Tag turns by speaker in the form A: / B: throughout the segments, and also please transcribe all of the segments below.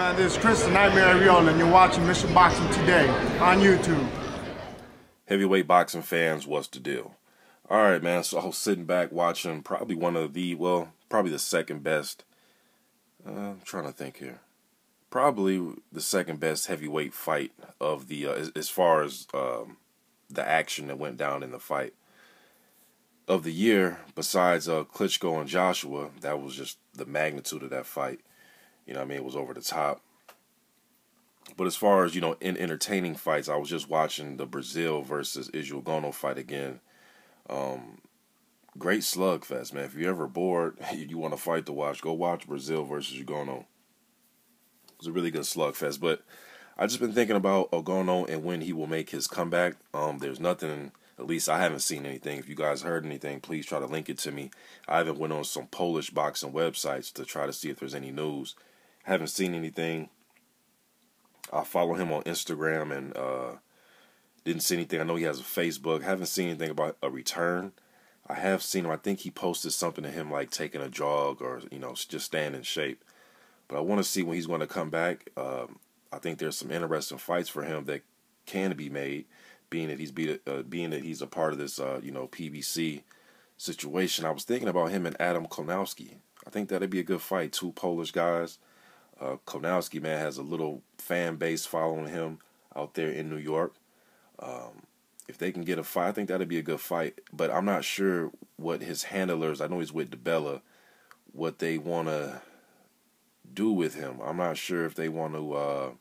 A: man? This is Chris the Nightmare Ariola, and you're watching Mr. Boxing Today on YouTube.
B: Heavyweight boxing fans, what's the deal? Alright, man, so I was sitting back watching probably one of the, well, probably the second best, I'm trying to think here. Probably the second best heavyweight fight of the, as far as the action that went down in the fight of the year, besides Klitschko and Joshua. That was just the magnitude of that fight. You know what I mean? It was over the top. But as far as, in entertaining fights, I was just watching the Breazeale versus Ugonoh fight again. Great slugfest, man. If you're ever bored, you want a fight to watch, go watch Breazeale versus Ugonoh. It was a really good slugfest. But I've just been thinking about Ugonoh and when he will make his comeback. There's nothing, at least I haven't seen anything. If you guys heard anything, please try to link it to me. I haven't went on some Polish boxing websites to try to see if there's any news. Haven't seen anything. I follow him on Instagram and didn't see anything. I know he has a Facebook. Haven't seen anything about a return. I have seen him. I think he posted something to him like taking a jog or, just staying in shape. But I want to see when he's going to come back. I think there's some interesting fights for him that can be made, being that he's a part of this, PBC situation. I was thinking about him and Adam Kownacki. I think that'd be a good fight. Two Polish guys. Kownacki, man, has a little fan base following him out there in New York. If they can get a fight, I think that'd be a good fight. But I'm not sure what his handlers, I know he's with DeBella, what they want to do with him. I'm not sure if they want to,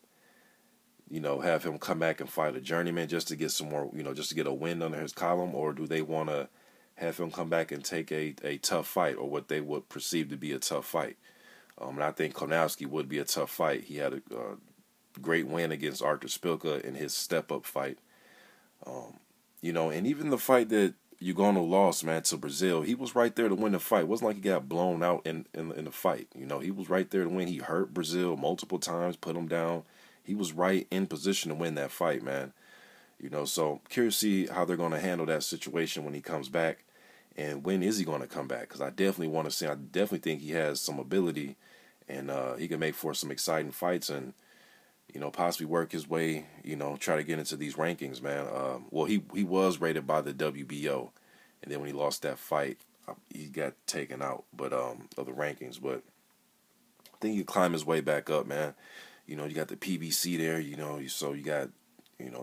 B: have him come back and fight a journeyman just to get some more, just to get a win under his column, or do they want to have him come back and take a tough fight, or what they would perceive to be a tough fight. And I think Kownacki would be a tough fight. He had a great win against Artur Szpilka in his step-up fight. And even the fight that Ugonoh lost, man, to Breazeale, he was right there to win the fight. It wasn't like he got blown out in the fight. He was right there to win. He hurt Breazeale multiple times, put him down. He was right in position to win that fight, man. So curious to see how they're going to handle that situation when he comes back. And when is he going to come back? Because I definitely want to see. I definitely think he has some ability, and he can make for some exciting fights, and possibly work his way. Try to get into these rankings, man. Well, he was rated by the WBO, and then when he lost that fight, he got taken out, but of the rankings. But I think he could climb his way back up, man. You got the PBC there. So you got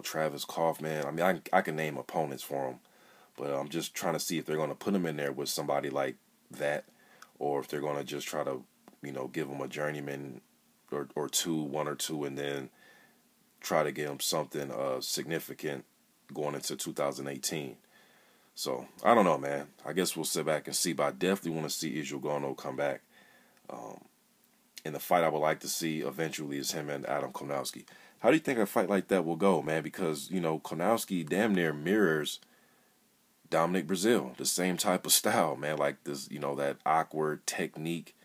B: Travis Kaufman. I mean, I can name opponents for him. But I'm just trying to see if they're going to put him in there with somebody like that, or if they're going to just try to, give him a journeyman or two, one or two, and then try to get him something significant going into 2018. So, I don't know, man. I guess we'll sit back and see, but I definitely want to see Ugonoh come back. And the fight I would like to see eventually is him and Adam Kownacki. How do you think a fight like that will go, man? Because, Kownacki damn near mirrors Dominic Breazeale, the same type of style, man, like this, that awkward technique.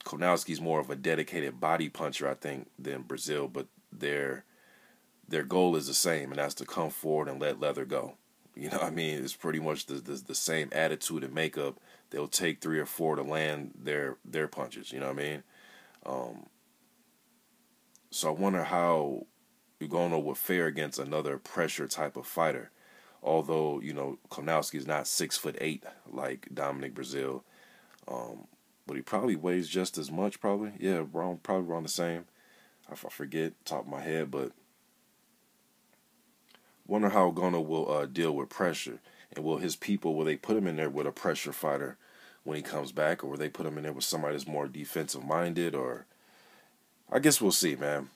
B: Kownacki's more of a dedicated body puncher, I think, than Breazeale, but their goal is the same, and that's to come forward and let leather go. What I mean? It's pretty much the same attitude and makeup. They'll take 3 or 4 to land their punches, you know what I mean? So I wonder how Ugonoh would fare against another pressure type of fighter. Although, Kownacki is not 6'8" like Dominic Breazeale. But he probably weighs just as much, probably. Yeah, probably around the same. I forget, top of my head, but wonder how Ugonoh will deal with pressure. And will they put him in there with a pressure fighter when he comes back? Or will they put him in there with somebody that's more defensive-minded? Or I guess we'll see, man.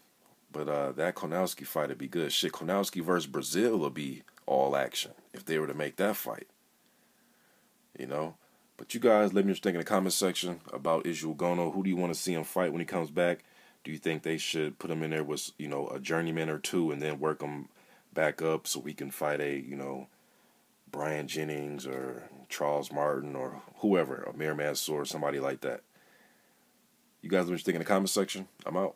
B: But that Kownacki fight would be good. Shit, Kownacki versus Breazeale will be all action if they were to make that fight. But you guys, let me know what you think in the comment section about Ugonoh. Who do you want to see him fight when he comes back? Do you think they should put him in there with, a journeyman or two and then work him back up so we can fight a, Brian Jennings or Charles Martin or whoever, Amir Mansour, somebody like that? You guys let me know what you think in the comment section. I'm out.